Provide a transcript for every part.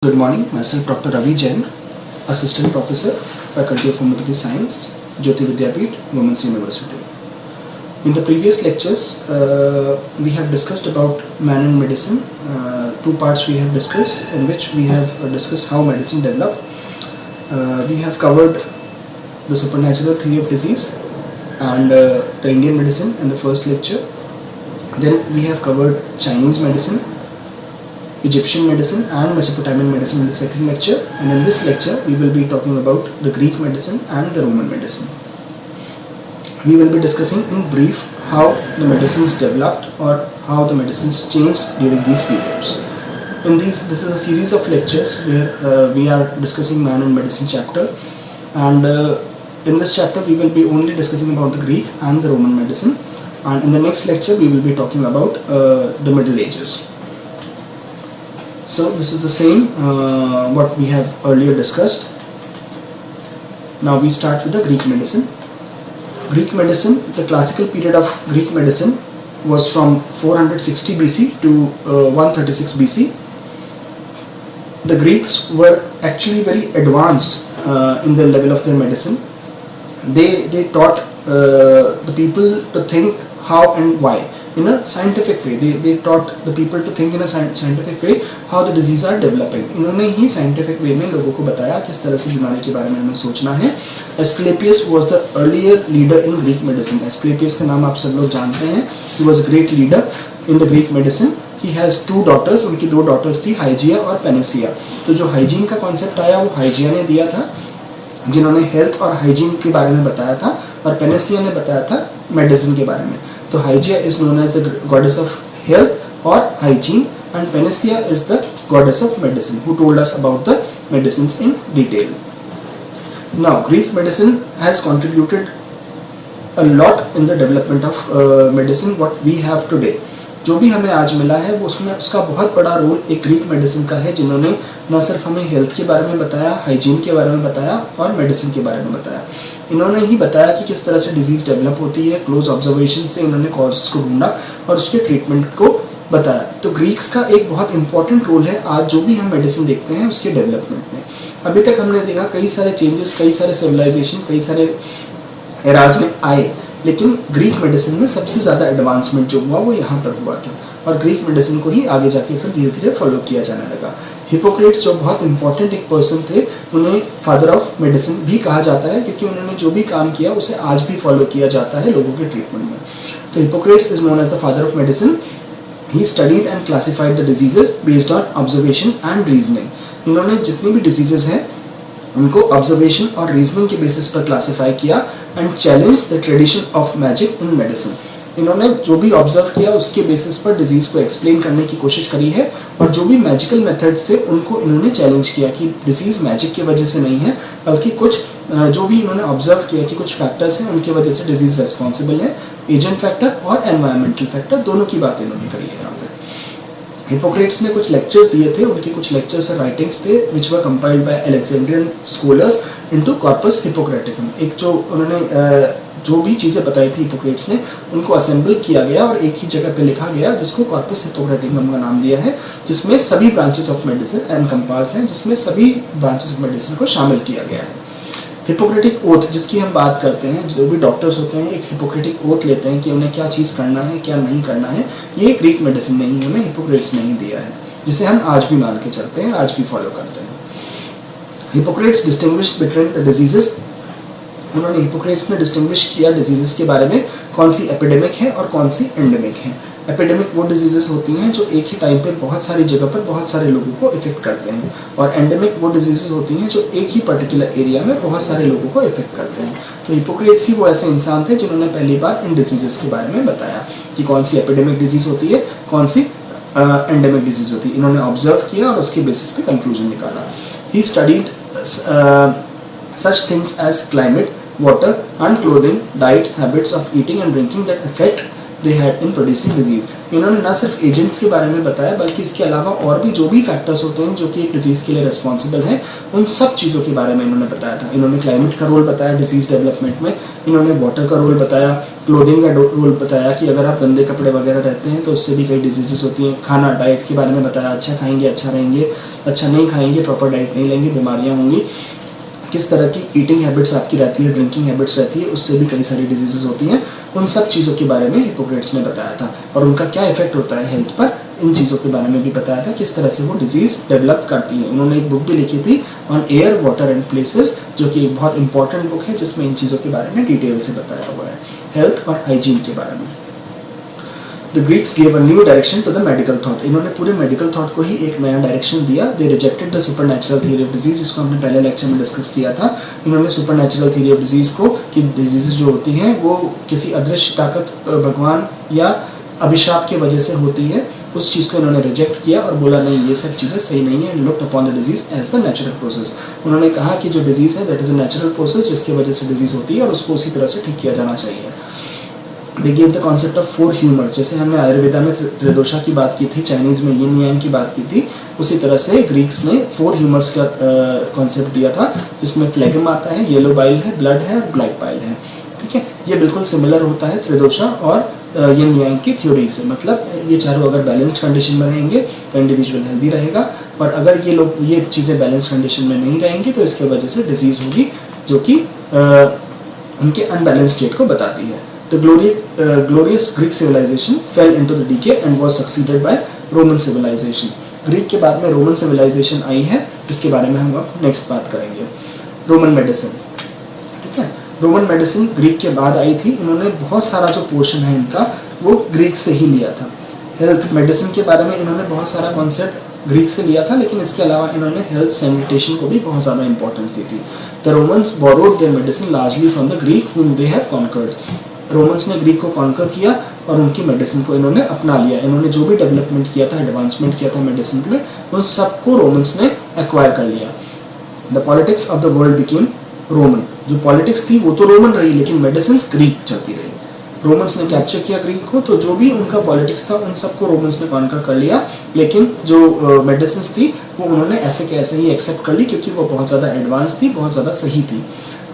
Good morning, myself Dr. Ravi Jain, Assistant Professor, Faculty of Homeopathy Science, Jyoti Vidyapeeth, Women's University. In the previous lectures, we have discussed about man and medicine. Two parts we have discussed, in which we have discussed how medicine developed. We have covered the supernatural theory of disease and the Indian medicine in the first lecture. Then we have covered Chinese medicine, Egyptian medicine and Mesopotamian medicine in the second lecture, and in this lecture we will be talking about the Greek medicine and the Roman medicine. We will be discussing in brief how the medicines developed or how the medicines changed during these periods. This is a series of lectures where we are discussing man and medicine chapter, and in this chapter we will be only discussing about the Greek and the Roman medicine, and in the next lecture we will be talking about the Middle Ages. So this is the same what we have earlier discussed. Now we start with the Greek medicine. Greek medicine, the classical period of Greek medicine was from 460 BC to 136 BC. The Greeks were actually very advanced in the level of their medicine. They taught the people to think how and why in a scientific way. They taught the people to think in a scientific way how the disease are developing. इन्होंने ही scientific way में लोगों को बताया किस तरह से बीमारी के बारे में हमें सोचना है. Asclepius was the earlier leader in Greek medicine. Asclepius का नाम आप सब लोग जानते हैं. He was a great leader in the Greek medicine. He has two daughters. उनकी दो daughters थी, Hygeia और Panacea. तो जो hygiene का concept आया वो Hygeia ने दिया था, जिन्होंने health और hygiene के बारे में बताया था, और Panacea ने बताया था medicine के बारे में. तो Hygeia is known as the goddess of health or hygiene, and Panacea is the goddess of medicine, who told us about the medicines in detail. Now, Greek medicine has contributed a lot in the development of medicine what we have today. जो भी हमें आज मिला है वो उसमें उसका बहुत बड़ा रोल एक ग्रीक मेडिसिन का है, जिन्होंने न सिर्फ हमें हेल्थ के बारे में बताया, हाइजीन के बारे में बताया और मेडिसिन के बारे में बताया. इन्होंने ही बताया कि किस तरह से डिजीज़ डेवलप होती है. क्लोज ऑब्जर्वेशन से उन्होंने कॉजेस को ढूंढा और उसके ट्रीटमेंट को बताया. तो ग्रीक्स का एक बहुत इंपॉर्टेंट रोल है आज जो भी हम मेडिसिन देखते हैं उसके डेवलपमेंट में. अभी तक हमने देखा कई सारे चेंजेस, कई सारे सिविलाइजेशन, कई सारे एराज में आए, लेकिन ग्रीक मेडिसिन में सबसे ज़्यादा एडवांसमेंट जो हुआ वो यहाँ पर हुआ था, और ग्रीक मेडिसिन को ही आगे जाके फिर धीरे धीरे फॉलो किया जाने लगा. हिपोक्रेट्स जो बहुत इंपॉर्टेंट एक पर्सन थे, उन्हें फादर ऑफ मेडिसिन भी कहा जाता है, क्योंकि उन्होंने जो भी काम किया उसे आज भी फॉलो किया जाता है लोगों के ट्रीटमेंट में. तो Hippocrates is known as the father of medicine. He studied and classified the diseases based on observation and reasoning. इन्होंने जितनी भी डिजीजेस हैं उनको ऑब्जर्वेशन और रीजनिंग के बेसिस पर क्लासिफाई किया and challenge the tradition of magic in medicine. इन्होंने जो भी ऑब्जर्व किया उसके बेसिस पर डिजीज को एक्सप्लेन करने की कोशिश करी है, और जो भी मैजिकल मेथड्स थे उनको इन्होंने चैलेंज किया कि डिजीज मैजिक की वजह से नहीं है, बल्कि कुछ जो भी इन्होंने ऑब्जर्व किया कि कुछ फैक्टर्स हैं उनकी वजह से डिजीज रेस्पॉन्सिबल है. एजेंट फैक्टर और एनवायरमेंटल फैक्टर दोनों की बात इन्होंने करी है. यहाँ पे हिपोक्रेट्स ने कुछ लेक्चर्स दिए थे, उनके कुछ लेक्चर्स और राइटिंग्स थे which were compiled by Alexandrian scholars into Corpus Hippocraticum. एक जो उन्होंने जो भी चीज़ें बताई थी हिपोक्रेट्स ने उनको असेंबल किया गया और एक ही जगह पे लिखा गया, जिसको कॉर्पस हिपोक्रेटिकम का नाम दिया है, जिसमें सभी ब्रांचेस ऑफ मेडिसिन एनकम्पास्ड हैं, जिसमें सभी ब्रांचेस ऑफ मेडिसिन को शामिल किया गया है. हिपोक्रेटिक ओथ जिसकी हम बात करते हैं, जो भी डॉक्टर्स होते हैं एक हिपोक्रेटिक ओथ लेते हैं कि उन्हें क्या चीज़ करना है क्या नहीं करना है. ये ग्रीक मेडिसिन नहीं, हमें हिपोक्रेट्स नहीं दिया है, जिसे हम आज भी मान के चलते हैं, आज भी फॉलो करते हैं. Hippocrates distinguish between the diseases. उन्होंने हिपोक्रेट्स ने डिस्टिंग्विश किया डिजीजेस के बारे में, कौन सी एपिडेमिक है और कौन सी एंडेमिक है. एपिडेमिक वो डिजीजेस होती हैं जो एक ही टाइम पे बहुत सारी जगह पर बहुत सारे लोगों को इफेक्ट करते हैं, और एंडेमिक वो डिजीजेस होती हैं जो एक ही पर्टिकुलर एरिया में बहुत सारे लोगों को इफेक्ट करते हैं. तो हिपोक्रेट्स ही वो ऐसे इंसान थे जिन्होंने पहली बार इन डिजीजेस के बारे में बताया कि कौन सी एपिडेमिक डिजीज होती है, कौन सी एंडेमिक डिजीज होती है. इन्होंने ऑब्जर्व किया और उसके बेसिस पे कंक्लूजन निकाला. He studied such things as climate, water and clothing, diet, habits of eating and drinking that affect they had in producing disease. इन्होंने न सिर्फ एजेंट्स के बारे में बताया बल्कि इसके अलावा और भी जो भी फैक्टर्स होते हैं जो कि एक डिजीज़ के लिए रिस्पॉन्सिबल हैं, उन सब चीज़ों के बारे में इन्होंने बताया था. इन्होंने क्लाइमेट का रोल बताया डिजीज़ डेवलपमेंट में, इन्होंने वाटर का रोल बताया, क्लोथिंग का रोल बताया कि अगर आप गंदे कपड़े वगैरह रहते हैं तो उससे भी कई डिजीजेस होती हैं. खाना, डाइट के बारे में बताया, अच्छा खाएंगे अच्छा रहेंगे, अच्छा नहीं खाएंगे, प्रॉपर डाइट नहीं लेंगे, बीमारियाँ होंगी. किस तरह की ईटिंग हैबिट्स आपकी रहती है, ड्रिंकिंग हैबिट्स रहती है, उससे भी कई सारी डिजीजेस होती हैं. उन सब चीज़ों के बारे में हिपोक्रेट्स ने बताया था और उनका क्या इफेक्ट होता है हेल्थ पर, इन चीज़ों के बारे में भी बताया था, किस तरह से वो डिजीज़ डेवलप करती है. उन्होंने एक बुक भी लिखी थी on air, water and places, जो कि एक बहुत इंपॉर्टेंट बुक है जिसमें इन चीज़ों के बारे में डिटेल से बताया हुआ है, हेल्थ और हाइजीन के बारे में. The Greeks gave a new direction to the medical thought. इन्होंने पूरे मेडिकल थॉट को ही एक नया डायरेक्शन दिया. They rejected the supernatural theory of disease, जिसको हमने पहले लेक्चर में डिस्कस किया था. इन्होंने supernatural theory of disease को, कि डिजीजेस जो होती हैं वो किसी अदृश्य ताकत, भगवान या अभिशाप की वजह से होती है, उस चीज़ को इन्होंने रिजेक्ट किया और बोला नहीं, ये सब चीज़ें सही नहीं है. Looked upon the disease as the natural process. उन्होंने कहा कि जो डिजीज़ है that is a natural process, जिसकी वजह से डिजीज़ होती है और उसको उसी तरह से ठीक किया जाना चाहिए. They gave the concept of four humors. जैसे हमने आयुर्वेदा में त्रिदोषा की बात की थी, चाइनीज में यिन यांग की बात की थी, उसी तरह से ग्रीक्स ने फोर ह्यूमर्स का कॉन्सेप्ट दिया था, जिसमें फ्लेगम आता है, येलो बाइल है, ब्लड है और ब्लैक बाइल है. ठीक है, ये बिल्कुल सिमिलर होता है त्रिदोषा और यिन यांग की थ्योरी से. मतलब ये चारों अगर बैलेंस्ड कंडीशन में रहेंगे तो इंडिविजुअल हेल्दी रहेगा, और अगर ये चीज़ें बैलेंस्ड कंडीशन में नहीं रहेंगी तो इसके वजह से डिजीज होगी, जो कि उनके अनबैलेंस स्टेट को बताती है. The glorious Greek civilization fell into the decay and was succeeded by Roman civilization. Greek के बाद में रोमन सिविलाइजेशन आई है, जिसके बारे में हम अब नेक्स्ट बात करेंगे. Roman medicine. ठीक है, रोमन मेडिसिन ग्रीक के बाद आई थी. इन्होंने बहुत सारा जो पोर्शन है इनका वो ग्रीक से ही लिया था. हेल्थ मेडिसिन के बारे में इन्होंने बहुत सारा कॉन्सेप्ट ग्रीक से लिया था, लेकिन इसके अलावा इन्होंने हेल्थ सैनिटेशन को भी बहुत ज़्यादा इंपॉर्टेंस दी थी. The Romans borrowed their medicine largely from the Greek whom they have conquered. Romans ने ग्रीक को कॉन्कर किया और उनकी मेडिसिन को इन्होंने अपना लिया. इन्होंने जो भी डेवलपमेंट किया था, एडवांसमेंट किया था मेडिसिन में, उन सबको रोमन्स ने एक्वायर कर लिया. The politics of the world became Roman. जो पॉलिटिक्स थी वो तो रोमन रही, लेकिन मेडिसिन ग्रीक चलती रही. रोमन्स ने कैप्चर किया ग्रीक को, तो जो भी उनका पॉलिटिक्स था उन सबको रोमन्स ने कॉन्कर कर लिया, लेकिन जो मेडिसिन थी वो उन्होंने ऐसे के ऐसे ही एक्सेप्ट कर ली, क्योंकि वो बहुत ज़्यादा एडवांस थी, बहुत ज़्यादा सही थी.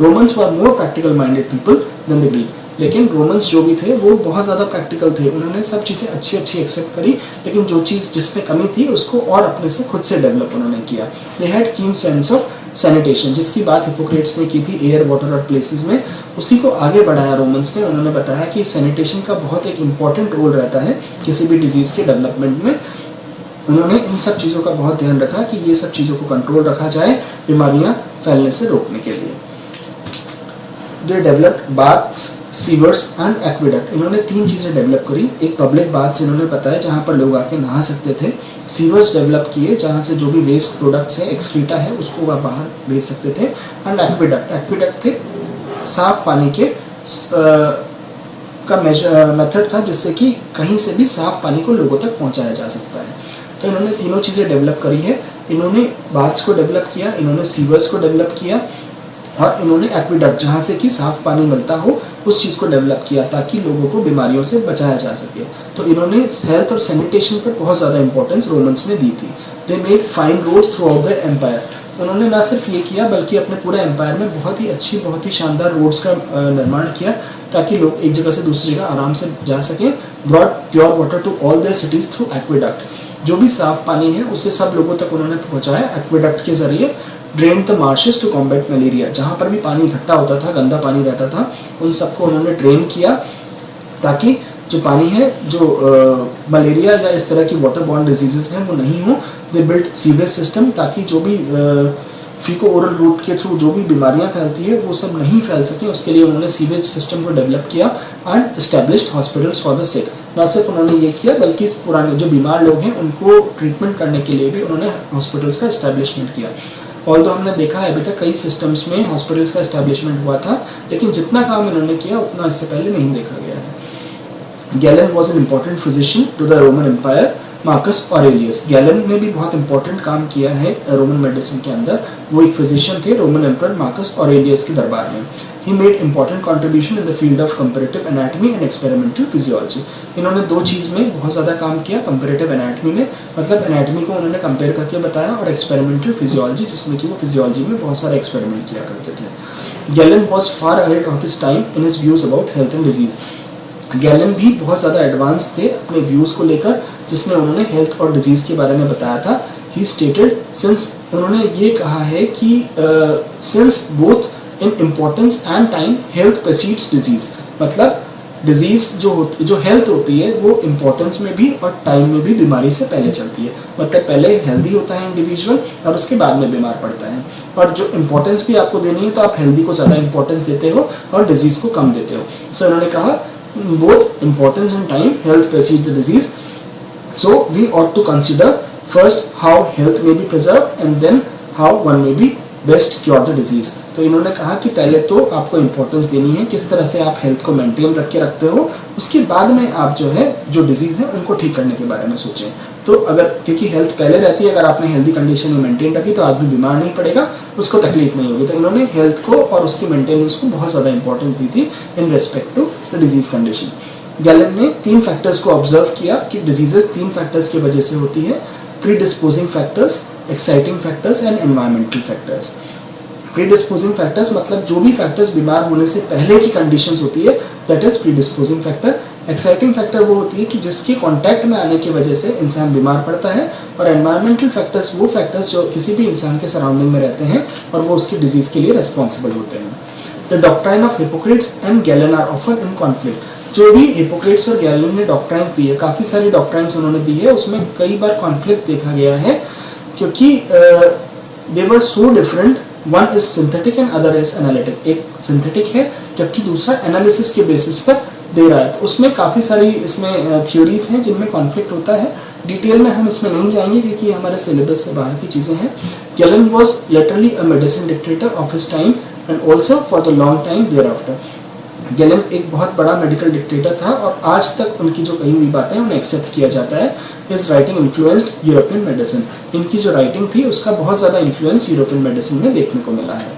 Romans were more practical minded people than the Greek. लेकिन रोमन्स जो भी थे वो बहुत ज़्यादा प्रैक्टिकल थे. उन्होंने सब चीज़ें अच्छी एक्सेप्ट करी, लेकिन जो चीज़ जिसमें कमी थी उसको और अपने से खुद से डेवलप उन्होंने किया. दे हैड कीन सेंस ऑफ सैनिटेशन, जिसकी बात हिपोक्रेट्स ने की थी एयर, वाटर और प्लेसेस में, उसी को आगे बढ़ाया रोमन्स ने. उन्होंने बताया कि सैनिटेशन का बहुत एक इम्पॉर्टेंट रोल रहता है किसी भी डिजीज़ के डेवलपमेंट में. उन्होंने इन सब चीज़ों का बहुत ध्यान रखा कि ये सब चीज़ों को कंट्रोल रखा जाए बीमारियाँ फैलने से रोकने के लिए. They developed baths, sewers and aqueduct. इन्होंने तीन चीज़ें डेवलप करी. एक पब्लिक बाथ्स इन्होंने बताया जहाँ पर लोग आके नहा सकते थे. सीवर्स डेवलप किए जहाँ से जो भी वेस्ट प्रोडक्ट्स है, एक्सक्रीटा है, उसको वह बाहर भेज सकते थे. एंड एक्वेडक्ट थे साफ पानी के का मेथड था, जिससे कि कहीं से भी साफ पानी को लोगों तक पहुँचाया जा सकता है. तो इन्होंने तीनों चीज़ें डेवलप करी है. इन्होंने बाथ्स को डेवलप किया, इन्होंने सीवर्स को डेवलप किया, और इन्होंने एक्वेडक्ट जहाँ से कि साफ पानी मिलता हो उस चीज़ को डेवलप किया, ताकि लोगों को बीमारियों से बचाया जा सके. तो इन्होंने हेल्थ और सैनिटेशन पर बहुत ज़्यादा इंपॉर्टेंस रोमन्स ने दी थी. They made fine roads throughout the empire. उन्होंने ना सिर्फ ये किया बल्कि अपने पूरे एम्पायर में बहुत ही अच्छी, बहुत ही शानदार रोड्स का निर्माण किया, ताकि लोग एक जगह से दूसरी जगह आराम से जा सकें. Brought pure water to all their cities through aqueduct. जो भी साफ पानी है उसे सब लोगों तक उन्होंने पहुँचाया एक्वेडक्ट के जरिए. Drain the marshes to combat malaria. जहाँ पर भी पानी इकट्ठा होता था, गंदा पानी रहता था, उन सबको उन्होंने ड्रेन किया, ताकि जो पानी है, जो मलेरिया या इस तरह की वाटर बॉर्न डिजीजेस हैं वो नहीं हो. दे बिल्ड सीवेज सिस्टम, ताकि जो भी फीको ओरल रूट के थ्रू जो भी बीमारियां फैलती है वो सब नहीं फैल सकें. उसके लिए उन्होंने सीवेज सिस्टम को डेवलप किया. And established hospitals for the sick. ना सिर्फ उन्होंने ये किया बल्कि पुराने जो बीमार लोग हैं उनको ट्रीटमेंट करने के लिए भी उन्होंने हॉस्पिटल्स का एस्टेब्लिशमेंट किया. ऑल्दो हमने देखा है अभी तक कई सिस्टम्स में हॉस्पिटल्स का एस्टेब्लिशमेंट हुआ था, लेकिन जितना काम इन्होंने किया उतना इससे पहले नहीं देखा गया है. Galen was an important physician to the Roman empire. Marcus Aurelius. Galen ने भी बहुत इंपॉर्टेंट काम किया है रोमन मेडिसिन के अंदर। वो एक फिजिशियन थे रोमन एम्परर मार्कस ऑरेलियस के दरबार में। He made important contribution in the field of comparative anatomy and experimental physiology. इन्होंने दो चीज़ में बहुत ज़्यादा काम किया, कंपैरेटिव एनाटॉमी में, मतलब एनाटॉमी को उन्होंने कंपेयर करके बताया, और एक्सपेरिमेंटल फिजियोलॉजी, जिसमें कि वो फिजियोलॉजी में बहुत सारे एक्सपेरिमेंट किया करते थे। Gallon was far ahead of his time in his views about health and disease. Gallon भी बहुत ज़्यादा एडवांस थे अपने व्यूज़ को लेकर, जिसमें उन्होंने हेल्थ और डिजीज़ के बारे में बताया था। ही स्टेटेड, सिंस, उन्होंने ये कहा है कि since both in importance and time health precedes disease, मतलब डिजीज़ जो हेल्थ होती है वो इम्पोर्टेंस में भी और टाइम में भी बीमारी से पहले चलती है। मतलब पहले हेल्दी होता है इंडिविजुअल और उसके बाद में बीमार पड़ता है, और जो इम्पोर्टेंस भी आपको देनी है तो आप हेल्दी को ज़्यादा इंपॉर्टेंस देते हो और डिजीज़ को कम देते हो। सो उन्होंने कहा both importance and time, health precedes the disease. So we ought to consider first how health may be preserved and then how one may be best cure the disease. तो इन्होंने कहा कि पहले तो आपको इम्पोर्टेंस देनी है, किस तरह से आप हेल्थ को मेंटेन रखते हो, उसके बाद में आप जो है जो डिजीज़ है उनको ठीक करने के बारे में सोचें। तो अगर, क्योंकि हेल्थ पहले रहती है, अगर आपने हेल्दी कंडीशन में मेंटेन रखी तो आदमी बीमार नहीं पड़ेगा, उसको तकलीफ नहीं होगी। तो इन्होंने हेल्थ को और उसकी मेंटेनेंस को बहुत ज़्यादा इंपॉर्टेंस दी थी in respect to the disease condition. Galen ने 3 फैक्टर्स को ऑब्जर्व किया कि डिजीजेस 3 फैक्टर्स की वजह से होती है: predisposing factors, exciting factors and environmental factors. Predisposing factors मतलब जो भी फैक्टर्स बीमार होने से पहले की कंडीशंस होती है, that is predisposing factor. Exciting factor वो होती है कि जिसके कांटेक्ट में आने की वजह से इंसान बीमार पड़ता है, और एनवायरमेंटल फैक्टर्स वो फैक्टर्स जो किसी भी इंसान के सराउंडिंग में रहते हैं और वो उसकी डिजीज के लिए रेस्पॉन्सिबल होते हैं। The doctrine of Hippocrates and Galen are often in conflict. जो भी हिपोक्रेट्स और गैलन ने डॉक्ट्राइंस दी है, काफ़ी सारी डॉक्ट्राइंस उन्होंने दी है, उसमें कई बार कॉन्फ्लिक्ट देखा गया है, क्योंकि they were so different. One is synthetic and other is analytic. एक सिंथेटिक है जबकि दूसरा एनालिसिस के बेसिस पर दे रहा है। तो उसमें काफ़ी सारी इसमें थ्योरीज हैं जिनमें कॉन्फ्लिक्ट होता है। डिटेल में हम इसमें नहीं जाएंगे क्योंकि हमारे सिलेबस से बाहर की चीज़ें हैं। Galen was literally a medicine dictator of his time and also for the long time thereafter. Galen एक बहुत बड़ा मेडिकल डिक्टेटर था और आज तक उनकी जो कही हुई बातें उन्हें एक्सेप्ट किया जाता है। His writing influenced European medicine. इनकी जो राइटिंग थी उसका बहुत ज़्यादा इन्फ्लुएंस यूरोपियन मेडिसिन में देखने को मिला है।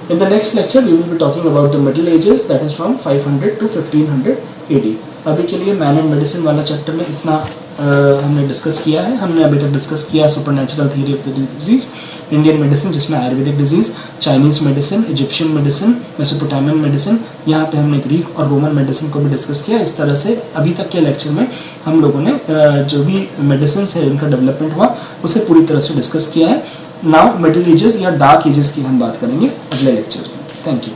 In the next lecture we will be talking about the Middle Ages, that is from 500 to 1500 AD. अभी के लिए मैन एंड मेडिसिन वाला चैप्टर में इतना हमने डिस्कस किया है। हमने अभी तक डिस्कस किया supernatural theory of the disease, Indian medicine जिसमें ayurvedic disease, Chinese medicine, Egyptian medicine, Mesopotamian medicine, यहाँ पे हमने ग्रीक और रोमन मेडिसिन को भी डिस्कस किया। इस तरह से अभी तक के लेक्चर में हम लोगों ने जो भी मेडिसिन है उनका डेवलपमेंट हुआ उसे पूरी तरह से डिस्कस किया है। नाउ मिडिल एजेस या डार्क एजेस की हम बात करेंगे अगले लेक्चर में। Thank you.